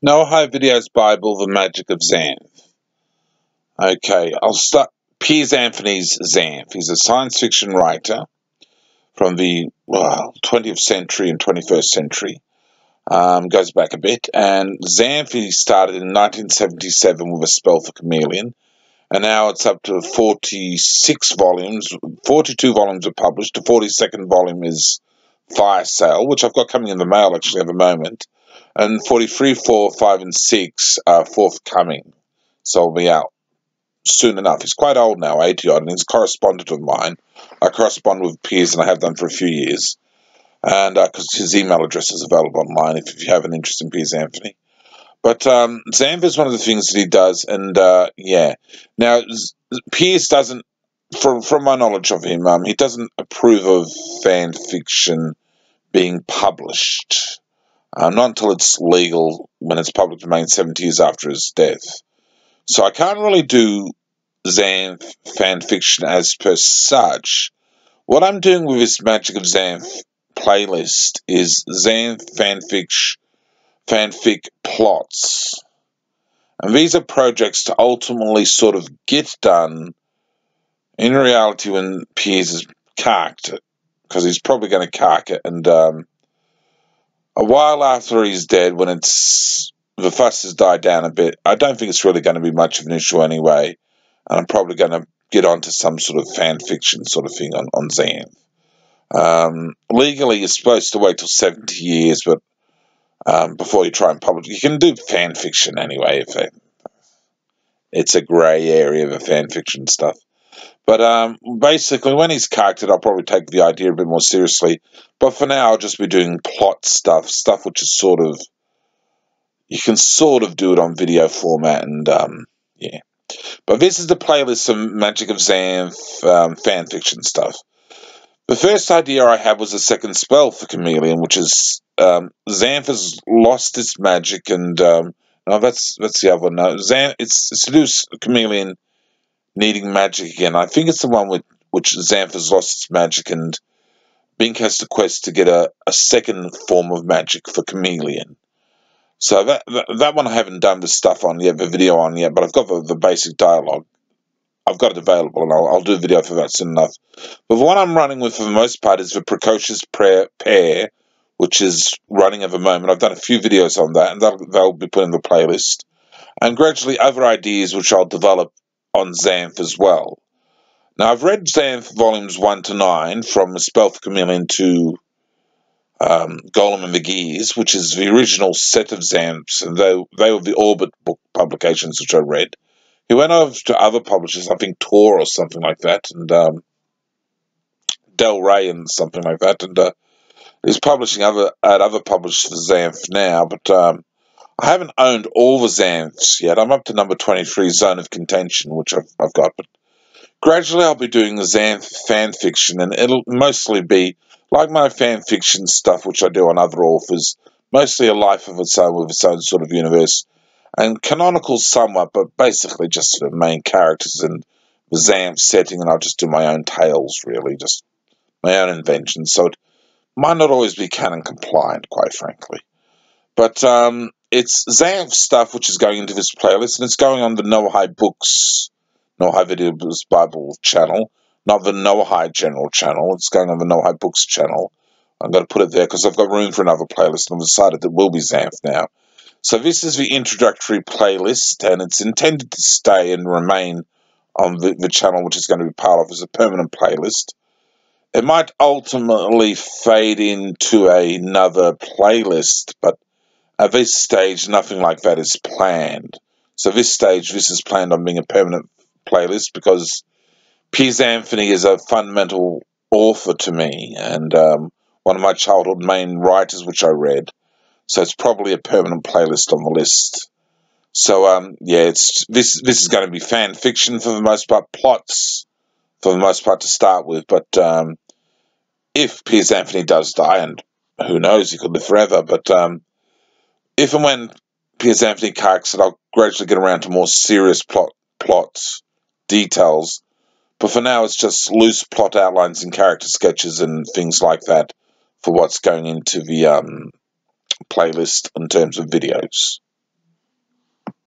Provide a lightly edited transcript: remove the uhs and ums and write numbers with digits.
Noahide Videos Bible, The Magic of Xanth. Okay, I'll start. Piers Anthony's Xanth. He's a science fiction writer from the 20th century and 21st century. Goes back a bit. And Xanth, he started in 1977 with A Spell for Chameleon. And now it's up to 46 volumes. 42 volumes are published. The 42nd volume is Fire Sale, which I've got coming in the mail actually at the moment. And 43, 4, 5, and 6 are forthcoming. So I'll be out soon enough. He's quite old now, 80-odd, and he's a correspondent of mine. I correspond with Piers, and I have done for a few years. And because his email address is available online if you have an interest in Piers Anthony. But Xanth is one of the things that he does, and yeah. Now, Piers doesn't, from my knowledge of him, he doesn't approve of fan fiction being published. Not until it's legal when it's public domain 70 years after his death. So I can't really do Xanth fan fiction as per such. What I'm doing with this Magic of Xanth playlist is Xanth fanfic plots. And these are projects to ultimately sort of get done in reality when Piers has carked it, because he's probably going to cark it, and a while after he's dead, when the fuss has died down a bit, I don't think it's really going to be much of an issue anyway, and I'm probably going to get onto some sort of fan fiction sort of thing on Xanth. Legally, you're supposed to wait till 70 years, but before you try and publish, you can do fan fiction anyway. It's a grey area of fan fiction stuff. But basically, when he's carked it, I'll probably take the idea a bit more seriously. But for now, I'll just be doing plot stuff which is sort of, you can sort of do it on video format, and yeah. But this is the playlist of Magic of Xanth fan fiction stuff. The first idea I had was a second spell for Chameleon, which is Xanth has lost its magic, and no, that's the other one. No, Xanth, it's to do with Chameleon needing magic again. I think it's the one with which Xanth has lost its magic, and Bink has the quest to get a second form of magic for Chameleon. So that one I haven't done the stuff on yet, the video on yet, but I've got the basic dialogue. I've got it available, and I'll do a video for that soon enough. But the one I'm running with for the most part is the Precocious Pair, which is running at the moment. I've done a few videos on that, and they'll be put in the playlist. And gradually other ideas which I'll develop on Xanth as well. Now, I've read Xanth volumes 1 to 9, from A Spell for Chameleon to Golem and the Gears, which is the original set of Xanths, and they were the Orbit book publications which I read. He went over to other publishers, I think Tor or something like that, and Del Rey and something like that, and he's publishing at other publishers for Xanth now, but I haven't owned all the Xanths yet. I'm up to number 23, Zone of Contention, which I've got, but gradually I'll be doing the Xanth fan fiction, and it'll mostly be like my fan fiction stuff, which I do on other authors, mostly a life of its own with its own sort of universe, and canonical somewhat, but basically just sort of main characters and the Xanth setting, and I'll just do my own tales, really, just my own inventions, so it might not always be canon compliant, quite frankly. But it's Xanth stuff which is going into this playlist, and it's going on the Noahide Books, Noahide Videos Bible channel, not the Noahide General channel. It's going on the Noahide Books channel. I'm going to put it there because I've got room for another playlist, and I've decided it will be Xanth now. So this is the introductory playlist, and it's intended to stay and remain on the channel, which is going to be part of as a permanent playlist. It might ultimately fade into another playlist, but at this stage, nothing like that is planned. So this stage, this is planned on being a permanent playlist because Piers Anthony is a fundamental author to me, and one of my childhood main writers, which I read. So it's probably a permanent playlist on the list. So yeah, this is going to be fan fiction for the most part, plots for the most part to start with. But if Piers Anthony does die, and who knows, he could live forever, but if and when Piers Anthony carks it, I'll gradually get around to more serious plots, details. But for now, it's just loose plot outlines and character sketches and things like that for what's going into the playlist in terms of videos.